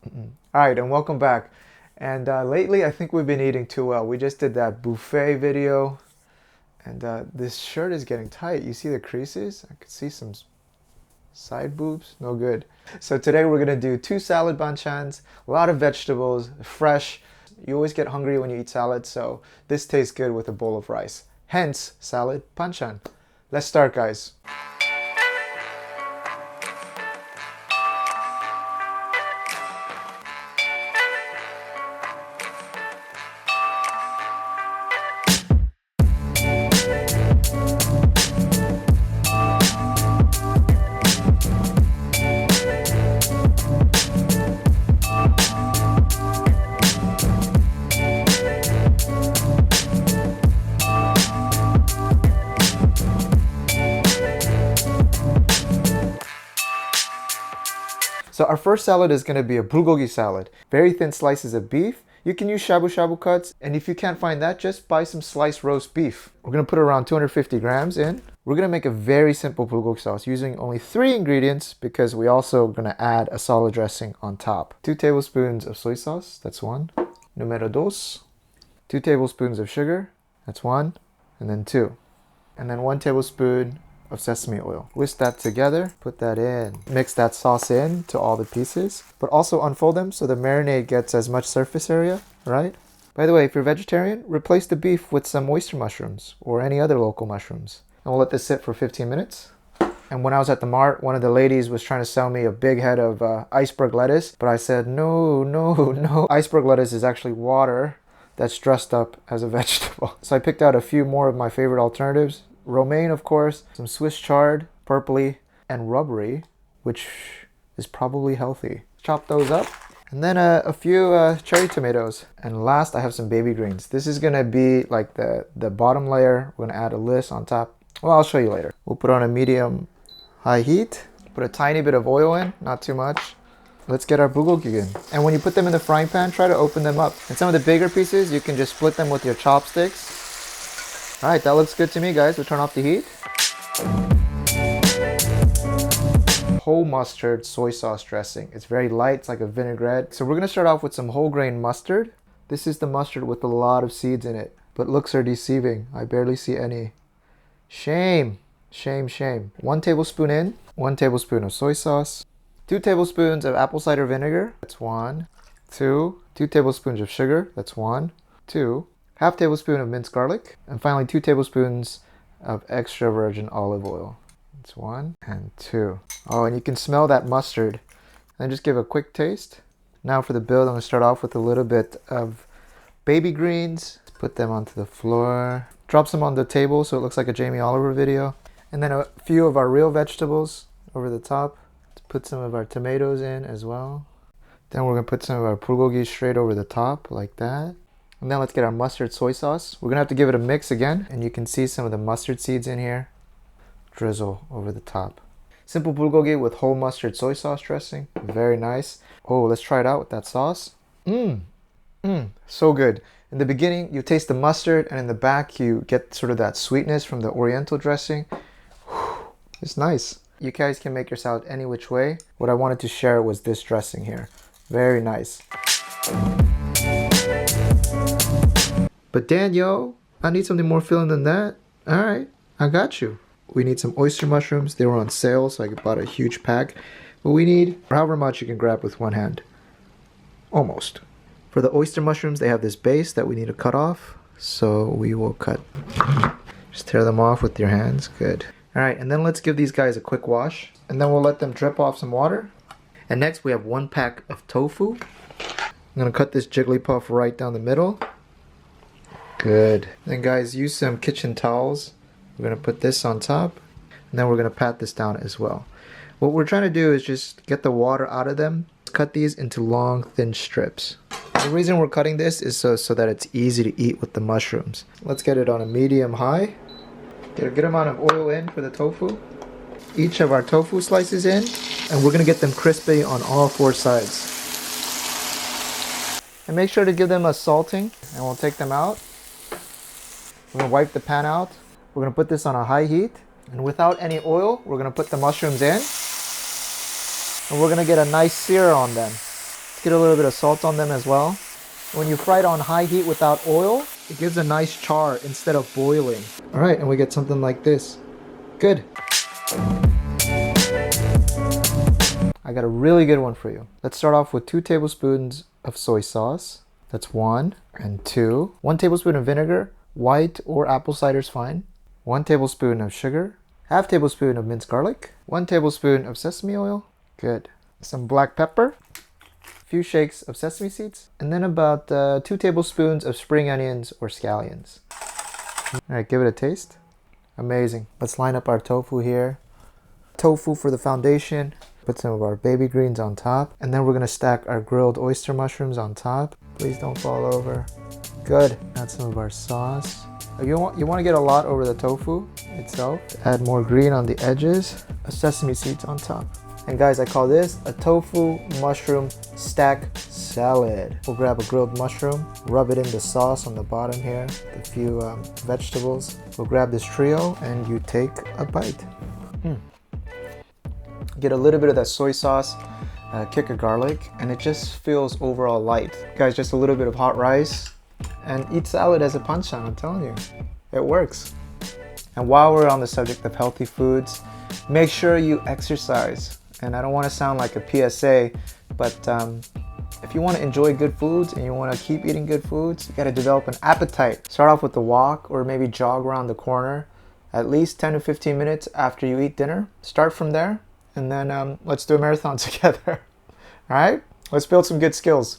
All right, and welcome back. And lately, I think we've been eating too well. We just did that buffet video, and this shirt is getting tight. You see the creases? I could see some side boobs. No good. So today we're gonna do two salad banchans, a lot of vegetables, fresh. You always get hungry when you eat salad, so this tastes good with a bowl of rice. Hence, salad banchan. Let's start, guys. So our first salad is going to be a bulgogi salad. Very thin slices of beef. You can use shabu shabu cuts, and if you can't find that, just buy some sliced roast beef. We're going to put around 250 grams in. We're going to make a very simple bulgogi sauce using only 3 ingredients because we also going to add a salad dressing on top. 2 tablespoons of soy sauce, that's 1. Numero dos. 2 tablespoons of sugar, that's 1. And then 2. And then 1 tablespoon of sesame oil. Whisk that together, put that in. Mix that sauce in to all the pieces, but also unfold them so the marinade gets as much surface area, right? By the way, if you're vegetarian, replace the beef with some oyster mushrooms or any other local mushrooms. And we'll let this sit for 15 minutes. And when I was at the mart, one of the ladies was trying to sell me a big head of iceberg lettuce, but I said, no, no, no. Iceberg lettuce is actually water that's dressed up as a vegetable. So I picked out a few more of my favorite alternatives. Romaine, of course, some Swiss chard, purpley, and rubbery, which is probably healthy. Chop those up. And then a few cherry tomatoes. And last, I have some baby greens. This is gonna be like the bottom layer. We're gonna add a list on top. Well, I'll show you later. We'll put on a medium high heat. Put a tiny bit of oil in, not too much. Let's get our bulgogi in. And when you put them in the frying pan, try to open them up. And some of the bigger pieces, you can just split them with your chopsticks. All right, that looks good to me, guys. We'll turn off the heat. Whole mustard soy sauce dressing. It's very light, it's like a vinaigrette. So we're gonna start off with some whole grain mustard. This is the mustard with a lot of seeds in it, but looks are deceiving. I barely see any. Shame, shame, shame. 1 tablespoon in, 1 tablespoon of soy sauce, 2 tablespoons of apple cider vinegar. That's 1, 2, 2 tablespoons of sugar. That's 1, 2. Half tablespoon of minced garlic, and finally 2 tablespoons of extra virgin olive oil. That's 1 and 2. Oh, and you can smell that mustard. And then just give a quick taste. Now for the build, I'm gonna start off with a little bit of baby greens. Put them onto the floor. Drop some on the table so it looks like a Jamie Oliver video. And then a few of our real vegetables over the top. Put some of our tomatoes in as well. Then we're gonna put some of our bulgogi straight over the top like that. And now let's get our mustard soy sauce. We're gonna have to give it a mix again, and you can see some of the mustard seeds in here. Drizzle over the top. Simple bulgogi with whole mustard soy sauce dressing. Very nice. Oh, let's try it out with that sauce. So good. In the beginning, you taste the mustard, and in the back, you get sort of that sweetness from the oriental dressing. It's nice. You guys can make your salad any which way. What I wanted to share was this dressing here. Very nice. But Daniel, I need something more filling than that. All right, I got you. We need some oyster mushrooms. They were on sale, so I bought a huge pack. But we need however much you can grab with one hand. Almost. For the oyster mushrooms, they have this base that we need to cut off. So we will cut. Just tear them off with your hands. Good. All right, and then let's give these guys a quick wash. And then we'll let them drip off some water. And next we have 1 pack of tofu. I'm gonna cut this jigglypuff right down the middle. Good. Then guys, use some kitchen towels. We're gonna put this on top, and then we're gonna pat this down as well. What we're trying to do is just get the water out of them. Cut these into long, thin strips. The reason we're cutting this is so that it's easy to eat with the mushrooms. Let's get it on a medium high. Get a good amount of oil in for the tofu. Each of our tofu slices in, and we're gonna get them crispy on all 4 sides. And make sure to give them a salting, and we'll take them out. We're gonna wipe the pan out. We're gonna put this on a high heat. And without any oil, we're gonna put the mushrooms in. And we're gonna get a nice sear on them. Get a little bit of salt on them as well. When you fry it on high heat without oil, it gives a nice char instead of boiling. All right, and we get something like this. Good. I got a really good one for you. Let's start off with 2 tablespoons of soy sauce. That's 1 and 2. 1 tablespoon of vinegar, white or apple cider is fine. 1 tablespoon of sugar. Half tablespoon of minced garlic. 1 tablespoon of sesame oil. Good. Some black pepper. A few shakes of sesame seeds. And then about 2 tablespoons of spring onions or scallions. All right, give it a taste. Amazing. Let's line up our tofu here. Tofu for the foundation. Put some of our baby greens on top. And then we're gonna stack our grilled oyster mushrooms on top. Please don't fall over. Good. Add some of our sauce. You want to get a lot over the tofu itself. Add more green on the edges. Sesame seeds on top. And guys, I call this a tofu mushroom stack salad. We'll grab a grilled mushroom, rub it in the sauce on the bottom here, a few vegetables. We'll grab this trio and you take a bite. Get a little bit of that soy sauce, kick of garlic, and it just feels overall light. Guys, just a little bit of hot rice and eat salad as a banchan, I'm telling you. It works. And while we're on the subject of healthy foods, make sure you exercise. And I don't want to sound like a PSA, but if you want to enjoy good foods and you want to keep eating good foods, you got to develop an appetite. Start off with the walk or maybe jog around the corner at least 10 to 15 minutes after you eat dinner. Start from there and then let's do a marathon together. All right, let's build some good skills.